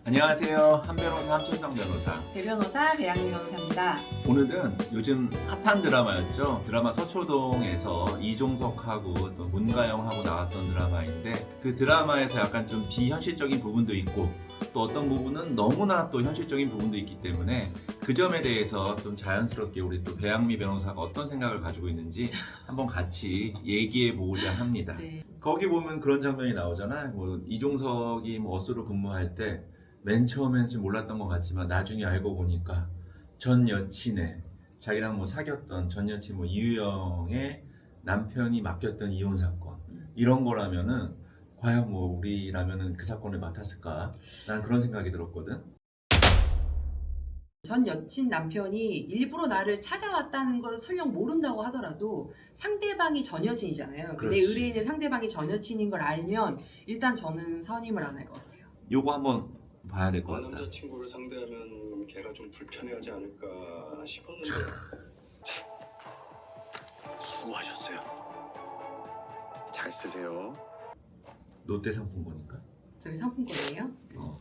안녕하세요. 한 변호사 함철성 변호사. 대변호사 배양미 변호사입니다. 오늘은 요즘 핫한 드라마였죠. 드라마 서초동에서 이종석하고 또 문가영하고 나왔던 드라마인데 그 드라마에서 약간 좀 비현실적인 부분도 있고 또 어떤 부분은 너무나 또 현실적인 부분도 있기 때문에 그 점에 대해서 좀 자연스럽게 우리 또 배양미 변호사가 어떤 생각을 가지고 있는지 한번 같이 얘기해 보고자 합니다. 네. 거기 보면 그런 장면이 나오잖아. 뭐 이종석이 뭐 어수로 근무할 때 맨 처음에는 좀 몰랐던 것 같지만 나중에 알고 보니까 전 여친의 자기랑 뭐 사귀었던 전 여친 뭐 이유영의 남편이 맡겼던 이혼 사건 이런 거라면은 과연 뭐 우리라면은 그 사건을 맡았을까? 난 그런 생각이 들었거든. 전 여친 남편이 일부러 나를 찾아왔다는 걸 설령 모른다고 하더라도 상대방이 전 여친이잖아요. 내 그렇지. 의뢰인의 상대방이 전 여친인 걸 알면 일단 저는 선임을 안 할 것 같아요. 요거 한번 봐야 될 것 같다. 남자친구를 상대하면 걔가 좀 불편해하지 않을까 싶었는데. 자, 수고하셨어요. 잘 쓰세요. 롯데 상품권인가? 저기 상품권이에요? 어.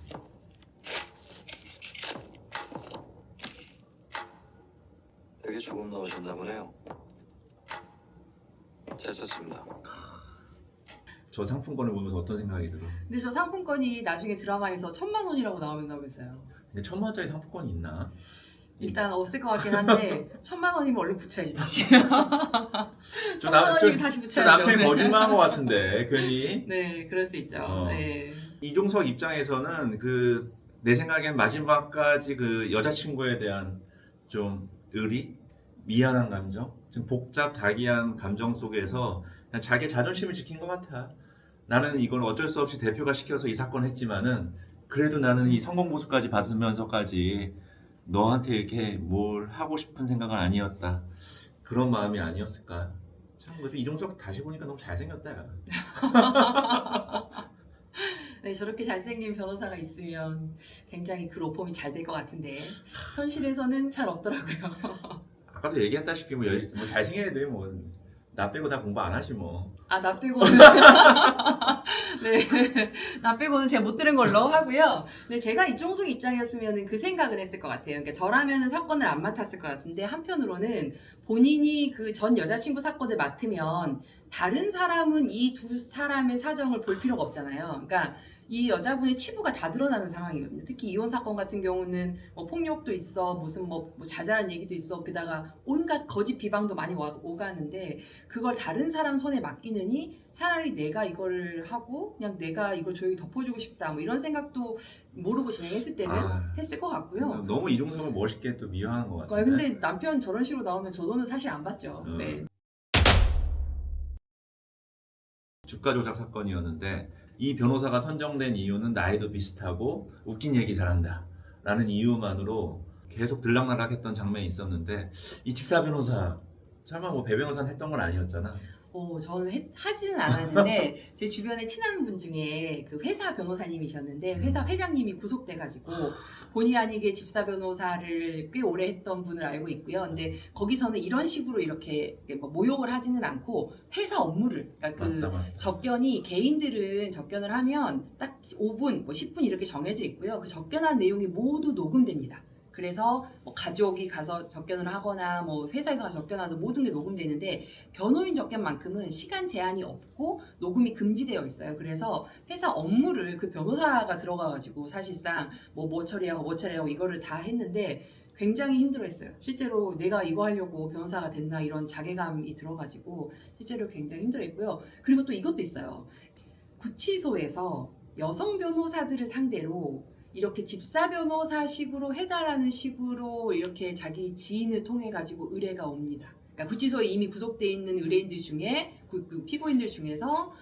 되게 조금 넣으셨나 보네요. 잘 썼습니다. 저 상품권을 보면서 어떤 생각이 들어? 근데 저 상품권이 나중에 드라마에서 1,000만 원이라고 나온다면서요. 근데 1,000만원짜리 상품권이 있나? 일단 없을 것 같긴 한데 1,000만 원이면 얼른 붙여야지 다시. 저 1,000만 원이면 다시 저 붙여야죠. 남편이 네. 거짓말한 것 같은데 괜히. 네, 그럴 수 있죠. 어. 네. 이종석 입장에서는 그 내 생각엔 마지막까지 그 여자친구에 대한 좀 의리, 미안한 감정, 좀 복잡다기한 감정 속에서 그냥 자기 자존심을 지킨 것 같아. 나는 이걸 어쩔 수 없이 대표가 시켜서 이 사건 했지만은 그래도 나는 이 성공 보수까지 받으면서까지 너한테 이렇게 뭘 하고 싶은 생각은 아니었다. 그런 마음이 아니었을까. 참 그래도 이종석 다시 보니까 너무 잘생겼다. 야. 네, 저렇게 잘생긴 변호사가 있으면 굉장히 그 로펌이 잘 될 것 같은데 현실에서는 잘 없더라고요. 아까도 얘기했다시피 뭐, 뭐 잘생긴 애들이 뭐 나 빼고 다 공부 안 하지 뭐. 아, 나 빼고는 네, 나 빼고는 제가 못 들은 걸로 하고요. 근데 제가 이종석 입장이었으면 그 생각을 했을 것 같아요. 그러니까 저라면은 사건을 안 맡았을 것 같은데 한편으로는 본인이 그 전 여자친구 사건을 맡으면 다른 사람은 이 두 사람의 사정을 볼 필요가 없잖아요. 그러니까 이 여자분의 치부가 다 드러나는 상황이거든요. 특히 이혼 사건 같은 경우는 뭐 폭력도 있어, 무슨 뭐 자잘한 얘기도 있어, 게다가 온갖 거짓 비방도 많이 오가는데 그걸 다른 사람 손에 맡기느니 차라리 내가 이걸 하고 그냥 내가 이걸 조용히 덮어주고 싶다 뭐 이런 생각도 모르고 진행했을 때는 했을 것 같고요. 너무 이종석을 멋있게 또 미화한 것 같은데. 근데 남편 저런 식으로 나오면 저도는 사실 안 받죠. 네. 주가 조작 사건이었는데 이 변호사가 선정된 이유는 나이도 비슷하고 웃긴 얘기 잘한다 라는 이유만으로 계속 들락날락했던 장면이 있었는데 이 집사 변호사 설마 뭐 배 변호사는 했던 건 아니었잖아. 저는 하지는 않았는데 제 주변에 친한 분 중에 그 회사 변호사님이셨는데 회사 회장님이 구속돼가지고 본의 아니게 집사 변호사를 꽤 오래 했던 분을 알고 있고요. 근데 거기서는 이런 식으로 이렇게 뭐 모욕을 하지는 않고 회사 업무를 그러니까 그 맞다. 접견이 개인들은 접견을 하면 딱 5분, 뭐 10분 이렇게 정해져 있고요. 그 접견한 내용이 모두 녹음됩니다. 그래서 뭐 가족이 가서 접견을 하거나 뭐 회사에서 가서 접견하도 모든 게 녹음되는데 변호인 접견만큼은 시간 제한이 없고 녹음이 금지되어 있어요. 그래서 회사 업무를 그 변호사가 들어가가지고 사실상 뭐 처리하고 이거를 다 했는데 굉장히 힘들어했어요. 실제로 내가 이거 하려고 변호사가 됐나 이런 자괴감이 들어가지고 실제로 굉장히 힘들어했고요. 그리고 또 이것도 있어요. 구치소에서 여성 변호사들을 상대로 이렇게 집사 변호사식으로 해달라는 식으로 이렇게 자기 지인을 통해 가지고 의뢰가 옵니다. 그러니까 구치소에 이미 구속돼 있는 의뢰인들 중에 그 피고인들 중에서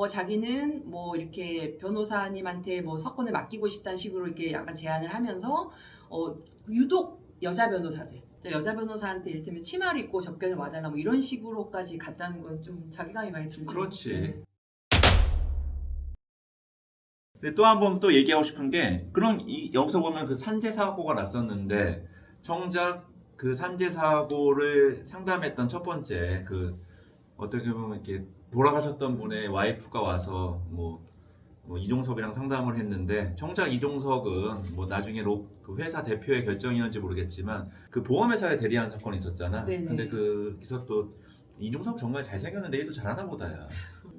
자기는 뭐 이렇게 변호사님한테 뭐 사건을 맡기고 싶다는 식으로 이렇게 약간 제안을 하면서 유독 여자 변호사한테 이를테면 치마를 입고 접견을 와달라 뭐 이런 식으로까지 갔다는 건 좀 자괴감이 많이 들죠. 그렇지. 네. 근데 또 한 번 또 얘기하고 싶은 게 그럼 여기서 보면 그 산재 사고가 났었는데 정작 그 산재 사고를 상담했던 첫 번째 그 어떻게 보면 이렇게 돌아가셨던 분의 와이프가 와서 뭐 뭐 이종석이랑 상담을 했는데 정작 이종석은 뭐 나중에 그 회사 대표의 결정이었는지 모르겠지만 그 보험회사에 대리한 사건이 있었잖아. 네네. 근데 거기서 또 이종석 정말 잘생겼는데 일도 잘하나 보다야.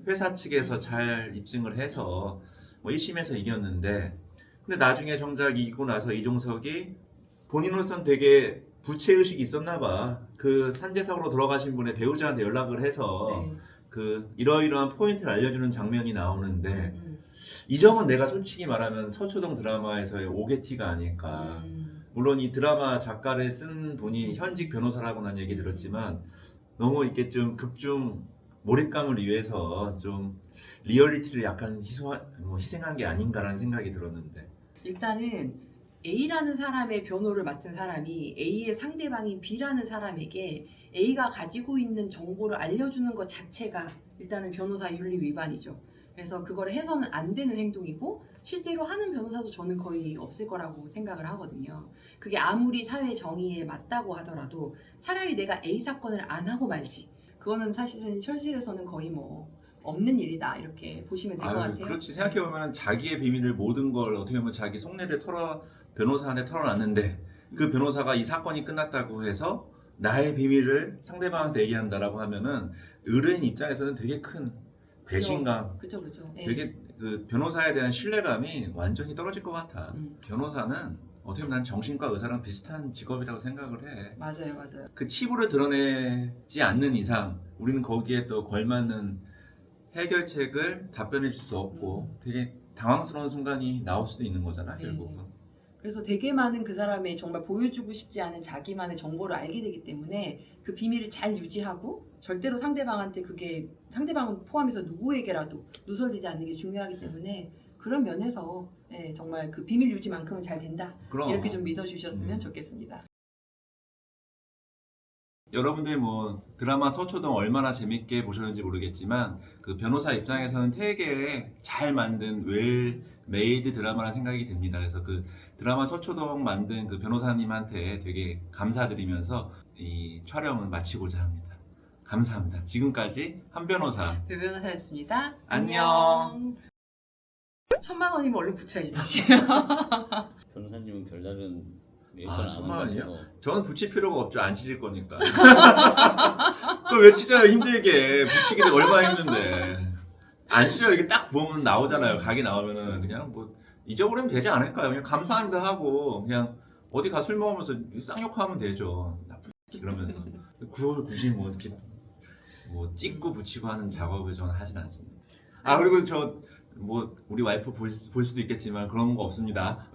회사 측에서 잘 입증을 해서 뭐 1심에서 이겼는데 근데 나중에 정작 이기고 나서 이종석이 본인으로서는 되게 부채의식이 있었나 봐. 그 산재사고로 돌아가신 분의 배우자한테 연락을 해서 네. 그 이러이러한 포인트를 알려주는 장면이 나오는데 음. 이 점은 내가 솔직히 말하면 서초동 드라마에서의 오게티가 아닐까. 물론 이 드라마 작가를 쓴 분이 현직 변호사라고 난 얘기 들었지만 너무 이렇게 좀 극중 몰입감을 위해서 좀 리얼리티를 약간 희생한 게 아닌가라는 생각이 들었는데 일단은 A라는 사람의 변호를 맡은 사람이 A의 상대방인 B라는 사람에게 A가 가지고 있는 정보를 알려주는 것 자체가 일단은 변호사 윤리 위반이죠. 그래서 그걸 해서는 안 되는 행동이고 실제로 하는 변호사도 저는 거의 없을 거라고 생각을 하거든요. 그게 아무리 사회 정의에 맞다고 하더라도 차라리 내가 A 사건을 안 하고 말지. 그거는 사실은 현실에서는 거의 뭐 없는 일이다 이렇게 보시면 될 것 같아요. 그렇지 생각해보면 자기의 비밀을 모든 걸 어떻게 보면 자기 속내를 변호사한테 털어놨는데 그 변호사가 이 사건이 끝났다고 해서 나의 비밀을 상대방한테 얘기한다라고 하면은 의뢰인 입장에서는 되게 큰 배신감, 그죠. 예. 되게 그 변호사에 대한 신뢰감이 완전히 떨어질 것 같아. 변호사는 어떻게 보면 난 정신과 의사랑 비슷한 직업이라고 생각을 해. 맞아요. 그 치부를 드러내지 않는 이상 우리는 거기에 또 걸맞는 해결책을 답변해 줄 수 없고 되게 당황스러운 순간이 나올 수도 있는 거잖아 네. 결국은. 그래서 되게 많은 그 사람의 정말 보여주고 싶지 않은 자기만의 정보를 알게 되기 때문에 그 비밀을 잘 유지하고 절대로 상대방한테 그게 상대방을 포함해서 누구에게라도 누설되지 않는 게 중요하기 때문에 그런 면에서 네, 정말 그 비밀 유지만큼은 잘 된다. 그럼 이렇게 좀 믿어주셨으면 좋겠습니다. 여러분들 뭐 드라마 서초동 얼마나 재밌게 보셨는지 모르겠지만 그 변호사 입장에서는 되게 잘 만든 웰 메이드 드라마라는 생각이 듭니다. 그래서 그 드라마 서초동 만든 그 변호사님한테 되게 감사드리면서 이 촬영을 마치고자 합니다. 감사합니다. 지금까지 한 변호사 배 변호사였습니다. 안녕. 1,000,000원이면 얼른 붙여야지 다시. 변호사님은 별다른 아, 리액션 안 1,000,000 하는 원이요? 것 같아서 저는 붙일 필요가 없죠. 안 찢을 거니까. 그걸 왜 찢어요 힘들게. 붙이기도 얼마나 힘든데. 안 찢어요. 이게 딱 보면 나오잖아요. 각이 나오면은 그냥 뭐 잊어버리면 되지 않을까요? 그냥 감사합니다 하고 그냥 어디 가 술 먹으면서 쌍욕하면 되죠. 나쁜 새끼 그러면서. 그걸 굳이 뭐 이렇게 뭐 찍고 붙이고 하는 작업을 저는 하진 않습니다. 아 그리고 저 뭐 우리 와이프 볼 수도 있겠지만 그런 거 없습니다.